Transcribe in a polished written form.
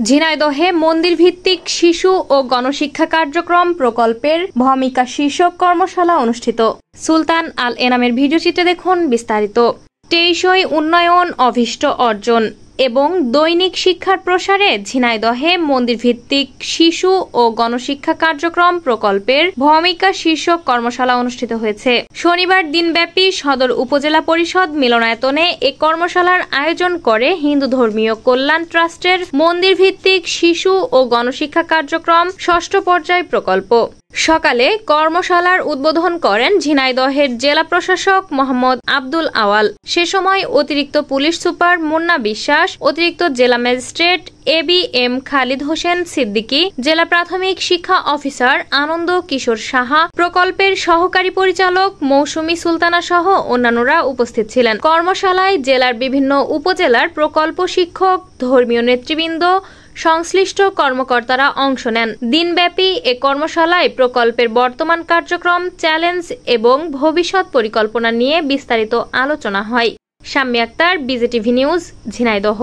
ঝিনাইদহে মন্দির ভিত্তিক শিশু ও গণশিক্ষা কার্যক্রম প্রকল্পের ভূমিকা শীর্ষক কর্মশালা অনুষ্ঠিত। সুলতান আল এনামের ভিডিওচিত্রে দেখুন বিস্তারিত। টেকসই উন্নয়ন, অভীষ্ট অর্জন এবং দৈনিক শিক্ষার প্রসারে ঝিনাইদহে মন্দির ভিত্তিক শিশু ও গণশিক্ষা কার্যক্রম প্রকল্পের ভূমিকা শীর্ষক কর্মশালা অনুষ্ঠিত হয়েছে। শনিবার দিনব্যাপী সদর উপজেলা পরিষদ মিলনায়তনে এ কর্মশালার আয়োজন করে হিন্দু ধর্মীয় কল্যাণ ট্রাস্টের মন্দির ভিত্তিক শিশু ও গণশিক্ষা কার্যক্রম ষষ্ঠ পর্যায় প্রকল্প। সকালে কর্মশালার উদ্বোধন করেন ঝিনাইদহের জেলা প্রশাসক মোহাম্মদ আব্দুল আওয়াল। সে সময় অতিরিক্ত পুলিশ সুপার মুন্না বিশ্বাস, অতিরিক্ত জেলা ম্যাজিস্ট্রেট ABM খালিদ হোসেন সিদ্দিকী, জেলা প্রাথমিক শিক্ষা অফিসার আনন্দ কিশোর সাহা, প্রকল্পের সহকারী পরিচালক মৌসুমী সুলতানা সহ অন্যান্যরা উপস্থিত ছিলেন। কর্মশালায় জেলার বিভিন্ন উপজেলার প্রকল্প শিক্ষক, ধর্মীয় নেতৃবৃন্দ, সংশ্লিষ্ট কর্মকর্তারা অংশ নেন। দিনব্যাপী এ কর্মশালায় প্রকল্পের বর্তমান কার্যক্রম, চ্যালেঞ্জ এবং ভবিষ্যৎ পরিকল্পনা নিয়ে বিস্তারিত আলোচনা হয়। Shammi Akter, BJTV news, Jhenaidah.